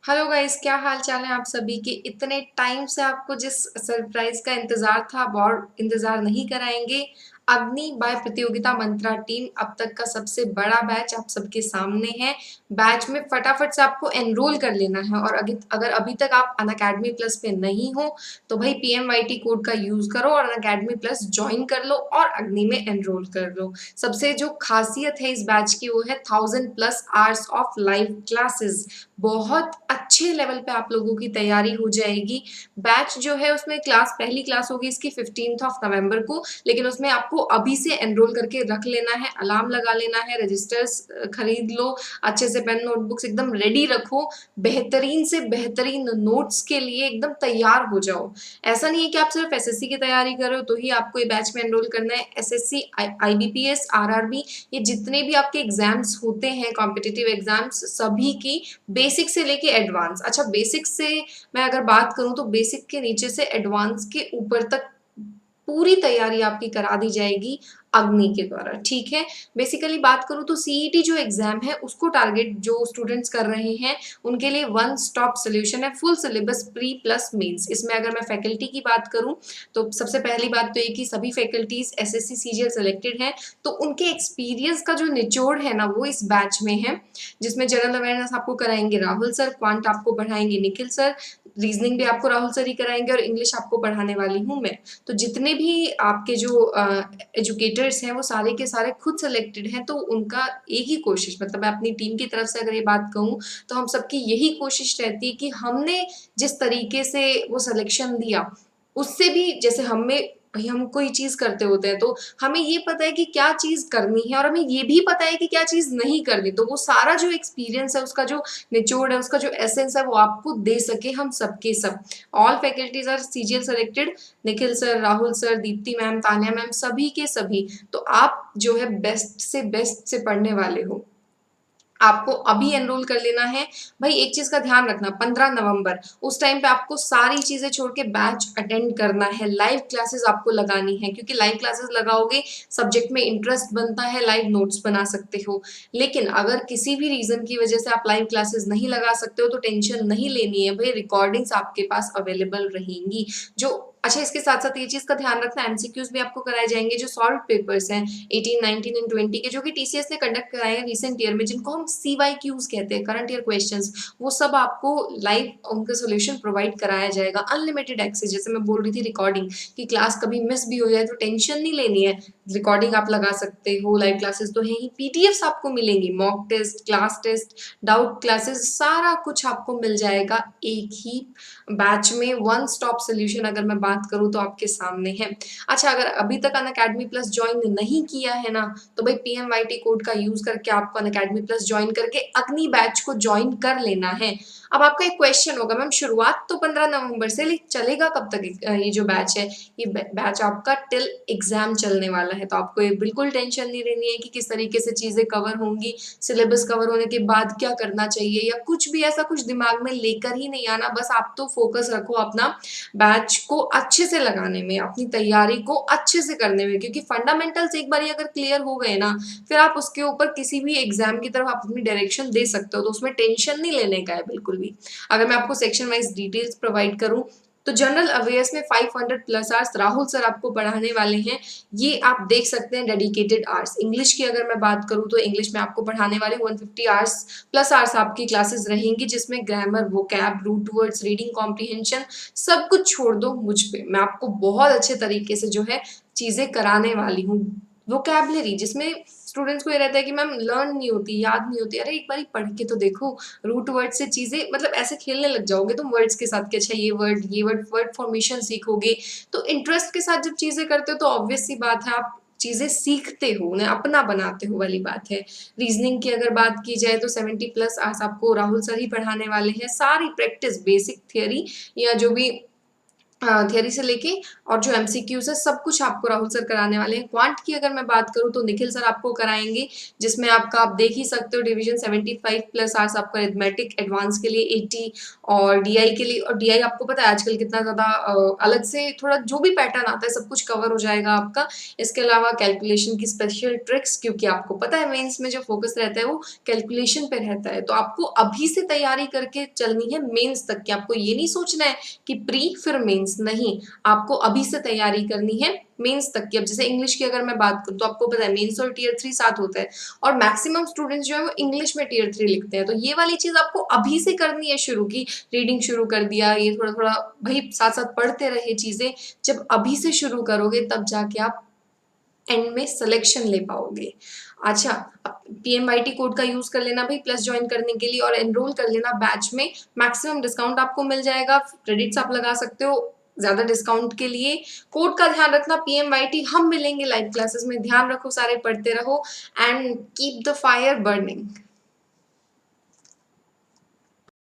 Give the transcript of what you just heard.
Hello guys, क्या हाल चाल है आप सभी के। इतने टाइम से आपको जिस सरप्राइज का इंतजार था अब और इंतजार नहीं कराएंगे। अग्नि बाय प्रतियोगिता मंत्रा टीम अब तक का सबसे बड़ा बैच आप सबके सामने है। बैच में फटाफट से आपको एनरोल कर लेना है और अगर अभी तक आप अनअकैडमी प्लस पे नहीं हो तो भाई PMYT कोड का यूज करो और अनअकैडमी प्लस ज्वाइन कर लो और अग्नि में एनरोल कर लो। सबसे जो खासियत है इस बैच की वो है 1000+ आवर्स ऑफ लाइव क्लासेस। बहुत अच्छे लेवल पे आप लोगों की तैयारी हो जाएगी। बैच जो है उसमें पहली क्लास होगी इसकी 15 नवंबर को, लेकिन उसमें आपको अभी से एनरोल करके रख लेना है, अलार्म लगा लेना है, रजिस्टर्स खरीद लो, अच्छे से पेन नोटबुक्स एकदम रेडी रखो, बेहतरीन से बेहतरीन नोट्स के लिए एकदम तैयार हो जाओ। ऐसा नहीं है कि आप सिर्फ SSC की तैयारी कर रहे हो तो ही आपको ये बैच में एनरोल करना है। SSC, IBPS, RRB, ये जितने भी आपके एग्जाम्स होते हैं कॉम्पिटिटिव एग्जाम्स, सभी की बेसिक से लेके एडवांस। अच्छा, बेसिक से मैं अगर बात करूं तो बेसिक के नीचे से एडवांस के ऊपर तक पूरी तैयारी आपकी करा दी जाएगी अग्नि के द्वारा, ठीक है। बेसिकली बात करूं तो CET जो एग्जाम है उसको टारगेट जो स्टूडेंट्स कर रहे हैं उनके लिए वन स्टॉप सोल्यूशन है, full syllabus pre plus mains. इसमें अगर मैं फैकल्टी की बात करूं तो सबसे पहली बात तो ये कि सभी फैकल्टीज SSC CGL सेलेक्टेड हैं, तो उनके एक्सपीरियंस का जो निचोड़ है ना वो इस बैच में है, जिसमें जनरल अवेयरनेस आपको कराएंगे राहुल सर, क्वांट आपको पढ़ाएंगे निखिल सर, रीजनिंग भी आपको राहुल सर ही कराएंगे और इंग्लिश आपको पढ़ाने वाली हूँ मैं। तो जितने भी आपके जो एजुकेटर्स हैं वो सारे के सारे खुद सेलेक्टेड हैं, तो उनका एक ही कोशिश, मतलब मैं अपनी टीम की तरफ से अगर ये बात कहूँ तो हम सबकी यही कोशिश रहती है कि हमने जिस तरीके से वो सिलेक्शन दिया उससे भी, जैसे हमें भाई हम कोई चीज करते होते हैं तो हमें ये पता है कि क्या चीज करनी है और हमें ये भी पता है कि क्या चीज नहीं करनी, तो वो सारा जो एक्सपीरियंस है उसका जो निचोड़ है उसका जो एसेंस है वो आपको दे सके हम सबके सब। All faculties are CGL selected, Nikhil sir, Rahul sir, Deepti ma'am, Tanya ma'am, सभी के सभी। तो आप जो है बेस्ट से पढ़ने वाले हो, आपको अभी एनरोल कर लेना है। भाई एक चीज का ध्यान रखना, 15 नवंबर उस टाइम पे आपको सारी चीजें छोड़ के बैच अटेंड करना है, लाइव क्लासेस आपको लगानी है, क्योंकि लाइव क्लासेस लगाओगे सब्जेक्ट में इंटरेस्ट बनता है, लाइव नोट्स बना सकते हो। लेकिन अगर किसी भी रीजन की वजह से आप लाइव क्लासेस नहीं लगा सकते हो तो टेंशन नहीं लेनी है भाई, रिकॉर्डिंग्स आपके पास अवेलेबल रहेंगी। जो अच्छा, इसके साथ साथ ये चीज का ध्यान रखना, MCQs भी आपको कराए जाएंगे, जो सॉल्व पेपर्स हैं 18, 19 एंड 20 के, जो कि TCS ने कंडक्ट कराए हैं रिसेंट ईयर में, जिनको हम CYQs कहते हैं, करंट ईयर क्वेश्चंस, वो सब आपको लाइव उनका सोल्यूशन प्रोवाइड कराया जाएगा। अनलिमिटेड एक्सेस, जैसे मैं बोल रही थी रिकॉर्डिंग की, क्लास कभी मिस भी हो जाए तो टेंशन नहीं लेनी है, रिकॉर्डिंग आप लगा सकते हो, लाइव क्लासेस तो है ही, PDFs आपको मिलेंगी, mock test, class test, doubt classes, सारा कुछ आपको मिल जाएगा एक ही बैच में। वन स्टॉप सोल्यूशन अगर मैं बात करूं तो आपके सामने है। अच्छा, अगर अभी तक अनअकैडमी प्लस ज्वाइन नहीं किया है ना तो भाई PMYT कोड का यूज करके आपको अनअकैडमी प्लस ज्वाइन करके अग्नि बैच को ज्वाइन कर लेना है। अब आपका एक क्वेश्चन होगा, मैम शुरुआत तो 15 नवंबर से, लेकिन चलेगा कब तक ये जो बैच है, ये बैच आपका टिल एग्जाम चलने वाला है, तो आपको ये बिल्कुल टेंशन नहीं लेनी है कि किस तरीके से चीजें कवर होंगी, सिलेबस कवर होने के बाद क्या करना चाहिए या कुछ भी ऐसा कुछ दिमाग में लेकर ही नहीं आना। बस आप तो फोकस रखो अपना बैच को अच्छे से लगाने में, अपनी तैयारी को अच्छे से करने में, क्योंकि फंडामेंटल्स एक बार अगर क्लियर हो गए ना फिर आप उसके ऊपर किसी भी एग्जाम की तरफ आप अपनी डायरेक्शन दे सकते हो, तो उसमें टेंशन नहीं लेने का है बिल्कुल भी। अगर मैं आपको सेक्शन वाइज डिटेल्स प्रोवाइड करूं तो जनरल अवेयर्स में 500+ आवर्स राहुल सर आपको पढ़ाने वाले हैं, ये आप देख सकते हैं डेडिकेटेड आवर्स। इंग्लिश की अगर मैं बात करूं तो इंग्लिश में आपको पढ़ाने वाले 150+ आवर्स आपकी क्लासेस रहेंगी, जिसमें grammar, vocab, root words, reading comprehension, सब कुछ छोड़ दो मुझ पे, मैं आपको बहुत अच्छे तरीके से जो है चीजें कराने वाली हूँ। वोकैबलरी, जिसमें स्टूडेंट्स को ये रहता है कि मैम लर्न नहीं होती, याद नहीं होती, अरे एक बार पढ़ के तो देखो, रूट वर्ड से चीजें, मतलब ऐसे खेलने लग जाओगे तुम वर्ड्स के साथ कि अच्छा ये वर्ड वर्ड फॉर्मेशन सीखोगे, तो इंटरेस्ट के साथ जब चीजें करते हो तो ऑब्वियस सी बात है आप चीजें सीखते हो, उन्हें अपना बनाते हो वाली बात है। रीजनिंग की अगर बात की जाए तो 70+ आवर्स आपको राहुल सर ही पढ़ाने वाले हैं, सारी प्रैक्टिस, बेसिक थियरी या जो भी थियरी से लेके और जो एमसीक्यूज़ है सब कुछ आपको राहुल सर कराने वाले हैं। क्वांट की अगर मैं बात करूँ तो निखिल सर आपको कराएँगे, जिसमें आपका आप देख ही सकते हो डिवीज़न 75 प्लस आवर्स आपका अरिथमेटिक एडवांस के लिए 80 और डीआई के लिए, और डीआई आपको पता है आजकल कितना ज़्यादा अलग से थोड़ा जो भी पैटर्न आता है सब कुछ कवर हो जाएगा आपका। इसके अलावा कैलकुलेशन की स्पेशल ट्रिक्स, क्योंकि आपको पता है मेंस में जो फ़ोकस रहता है वो कैलकुलेशन पे रहता है। तो आपको अभी से तैयारी करके चलनी है मेंस तक की। आपको ये नहीं सोचना है कि प्री फिर मेंस, नहीं, आपको अभी से तैयारी करनी है मेंस तक की। अब जैसे इंग्लिश की अगर मैं बात करूँ तो आपको पता है मेंस और टियर 3 साथ होता है, और मैक्सिमम स्टूडेंट्स जो है वो इंग्लिश में टियर 3 लिखते हैं। तो ये वाली चीज़ आपको अभी से करनी है शुरू, की रीडिंग शुरू कर दिया, ये थोड़ा-थोड़ा वही साथ-साथ पढ़ते रहे चीज़ें। जब अभी से शुरू करोगे तब जाके आप एंड में सिलेक्शन ले पाओगे। अच्छा, अब पीएमवाईटी कोड का यूज़ कर लेना भाई प्लस जॉइन करने के लिए, और एनरोल कर लेना बैच में। मैक्सिमम डिस्काउंट आपको मिल जाएगा, क्रेडिट्स आप लगा सकते हो ज़्यादा डिस्काउंट के लिए। कोड का ध्यान रखना पीएमवाईटी, हम मिलेंगे लाइव क्लासेस में। ध्यान रखो, सारे पढ़ते रहो and keep the fire burning.